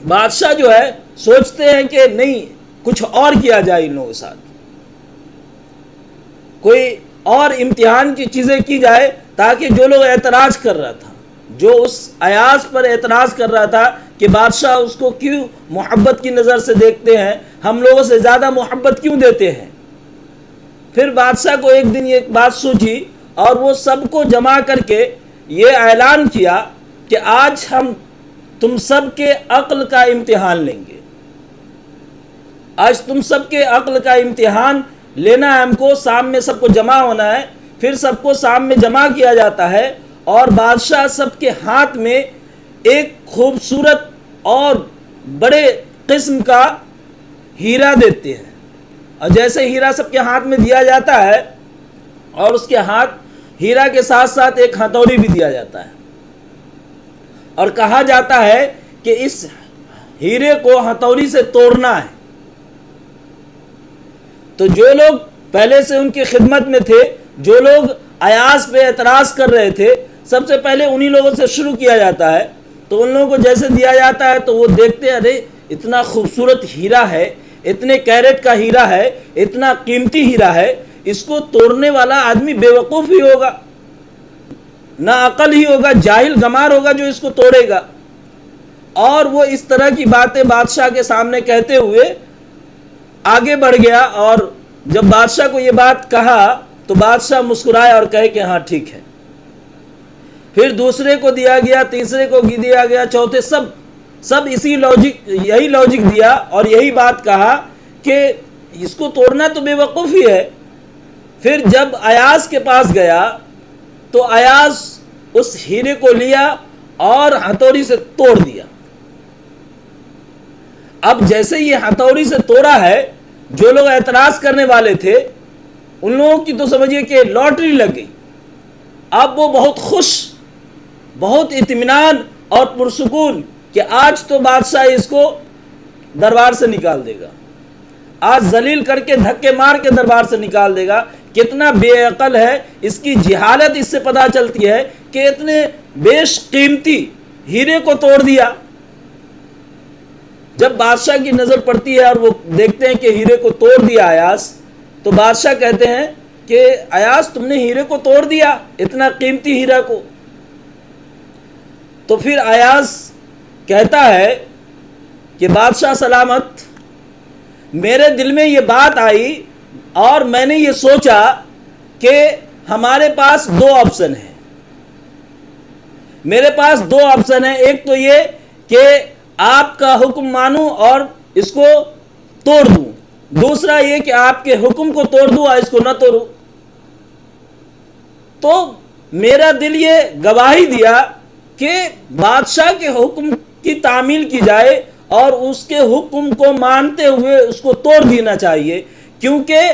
بادشاہ جو ہے سوچتے ہیں کہ نہیں کچھ اور کیا جائے ان لوگوں کے ساتھ، کوئی اور امتحان کی چیزیں کی جائے، تاکہ جو لوگ اعتراض کر رہا تھا، جو اس ایاز پر اعتراض کر رہا تھا کہ بادشاہ اس کو کیوں محبت کی نظر سے دیکھتے ہیں، ہم لوگوں سے زیادہ محبت کیوں دیتے ہیں. پھر بادشاہ کو ایک دن یہ بات سوچی اور وہ سب کو جمع کر کے یہ اعلان کیا کہ آج ہم تم سب کے عقل کا امتحان لیں گے. آج تم سب کے عقل کا امتحان لینا ہے، ہم کو شام میں سب کو جمع ہونا ہے. پھر سب کو شام میں جمع کیا جاتا ہے اور بادشاہ سب کے ہاتھ میں ایک خوبصورت اور بڑے قسم کا ہیرا دیتے ہیں. اور جیسے ہیرا سب کے ہاتھ میں دیا جاتا ہے اور اس کے ہاتھ ہیرا کے ساتھ ساتھ ایک ہتھوڑی بھی دیا جاتا ہے، اور کہا جاتا ہے کہ اس ہیرے کو ہتھوڑی سے توڑنا ہے. تو جو لوگ پہلے سے ان کی خدمت میں تھے، جو لوگ ایاز پہ اعتراض کر رہے تھے، سب سے پہلے انہی لوگوں سے شروع کیا جاتا ہے. تو ان لوگوں کو جیسے دیا جاتا ہے تو وہ دیکھتے ہیں ارے اتنا خوبصورت ہیرا ہے، اتنے کیرٹ کا ہیرا ہے، اتنا قیمتی ہیرا ہے، اس کو توڑنے والا آدمی بے وقوف ہی ہوگا، نہ عقل ہی ہوگا، جاہل گمار ہوگا جو اس کو توڑے گا. اور وہ اس طرح کی باتیں بادشاہ کے سامنے کہتے ہوئے آگے بڑھ گیا. اور جب بادشاہ کو یہ بات کہا تو بادشاہ مسکرائے اور کہے کہ ہاں ٹھیک ہے. پھر دوسرے کو دیا گیا، تیسرے کو دیا گیا، چوتھے، سب یہی لاجک دیا اور یہی بات کہا کہ اس کو توڑنا تو بے وقوفی ہے. پھر جب ایاز کے پاس گیا تو ایاز اس ہیرے کو لیا اور ہتھوڑی سے توڑ دیا. اب جیسے یہ ہتھوڑی سے توڑا ہے، جو لوگ اعتراض کرنے والے تھے ان لوگوں کی تو سمجھیے کہ لاٹری لگ گئی. اب وہ بہت خوش، بہت اطمینان اور پرسکون کہ آج تو بادشاہ اس کو دربار سے نکال دے گا، آج ذلیل کر کے دھکے مار کے دربار سے نکال دے گا. کتنا بے عقل ہے، اس کی جہالت اس سے پتہ چلتی ہے کہ اتنے بیش قیمتی ہیرے کو توڑ دیا. جب بادشاہ کی نظر پڑتی ہے اور وہ دیکھتے ہیں کہ ہیرے کو توڑ دیا ایاز، تو بادشاہ کہتے ہیں کہ ایاز تم نے ہیرے کو توڑ دیا، اتنا قیمتی ہیرا کو. تو پھر ایاز کہتا ہے کہ بادشاہ سلامت، میرے دل میں یہ بات آئی اور میں نے یہ سوچا کہ ہمارے پاس دو آپشن ہیں. میرے پاس دو آپشن ہیں، ایک تو یہ کہ آپ کا حکم مانوں اور اس کو توڑ دوں، دوسرا یہ کہ آپ کے حکم کو توڑ دوں اور اس کو نہ توڑوں. تو میرا دل یہ گواہی دیا کہ بادشاہ کے حکم کی تعمیل کی جائے اور اس کے حکم کو مانتے ہوئے اس کو توڑ دینا چاہیے، کیونکہ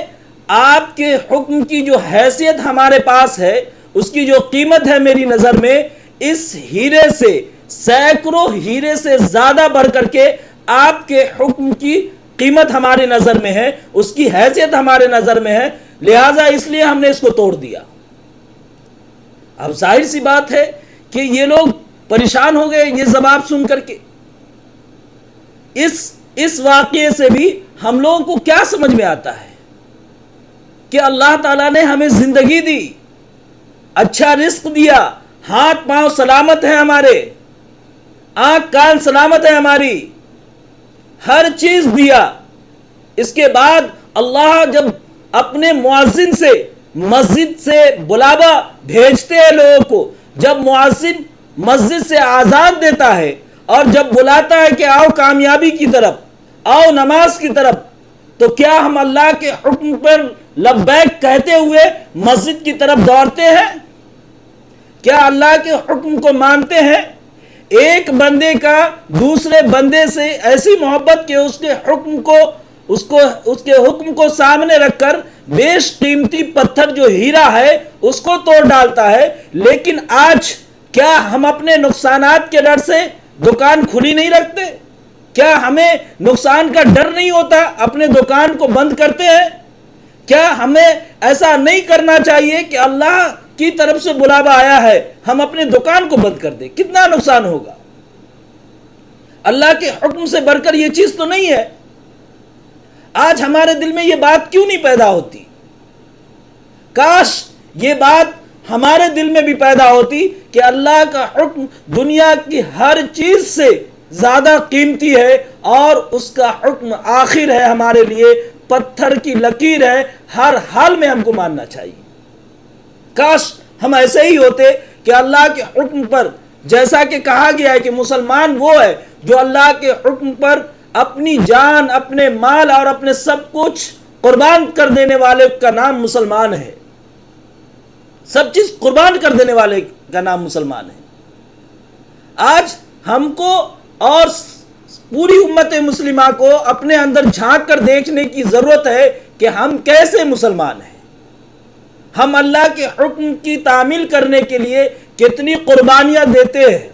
آپ کے حکم کی جو حیثیت ہمارے پاس ہے، اس کی جو قیمت ہے میری نظر میں، اس ہیرے سے سینکڑوں ہیرے سے زیادہ بڑھ کر کے آپ کے حکم کی قیمت ہماری نظر میں ہے، اس کی حیثیت ہمارے نظر میں ہے، لہٰذا اس لیے ہم نے اس کو توڑ دیا. اب ظاہر سی بات ہے کہ یہ لوگ پریشان ہو گئے یہ جواب سن کر کے. اس واقعے سے بھی ہم لوگوں کو کیا سمجھ میں آتا ہے کہ اللہ تعالیٰ نے ہمیں زندگی دی، اچھا رزق دیا، ہاتھ پاؤں سلامت ہیں ہمارے، آنکھ کان سلامت ہے ہماری، ہر چیز دیا. اس کے بعد اللہ جب اپنے مؤذن سے مسجد سے بلاوا بھیجتے ہیں لوگوں کو، جب مؤذن مسجد سے آزاد دیتا ہے اور جب بلاتا ہے کہ آؤ کامیابی کی طرف، آؤ نماز کی طرف، تو کیا ہم اللہ کے حکم پر لبیک کہتے ہوئے مسجد کی طرف دوڑتے ہیں؟ کیا اللہ کے حکم کو مانتے ہیں؟ ایک بندے کا دوسرے بندے سے ایسی محبت کہ اس کے حکم کو سامنے رکھ کر بیش قیمتی پتھر جو ہیرا ہے اس کو توڑ ڈالتا ہے. لیکن آج کیا ہم اپنے نقصانات کے ڈر سے دکان کھلی نہیں رکھتے؟ کیا ہمیں نقصان کا ڈر نہیں ہوتا اپنے دکان کو بند کرتے ہیں؟ کیا ہمیں ایسا نہیں کرنا چاہیے کہ اللہ کی طرف سے بلاوا آیا ہے ہم اپنے دکان کو بند کر دیں؟ کتنا نقصان ہوگا. اللہ کے حکم سے بڑھ کر یہ چیز تو نہیں ہے۔ آج ہمارے دل میں یہ بات کیوں نہیں پیدا ہوتی؟ کاش یہ بات ہمارے دل میں بھی پیدا ہوتی کہ اللہ کا حکم دنیا کی ہر چیز سے زیادہ قیمتی ہے، اور اس کا حکم آخر ہے ہمارے لیے، پتھر کی لکیر ہے، ہر حال میں ہم کو ماننا چاہیے۔ کاش ہم ایسے ہی ہوتے کہ اللہ کے حکم پر، جیسا کہ کہا گیا ہے کہ مسلمان وہ ہے جو اللہ کے حکم پر اپنی جان، اپنے مال اور اپنے سب کچھ قربان کر دینے والے کا نام مسلمان ہے۔ سب چیز قربان کر دینے والے کا نام مسلمان ہے۔ آج ہم کو اور پوری امت مسلمہ کو اپنے اندر جھانک کر دیکھنے کی ضرورت ہے کہ ہم کیسے مسلمان ہیں، ہم اللہ کے حکم کی تعمیل کرنے کے لیے کتنی قربانیاں دیتے ہیں۔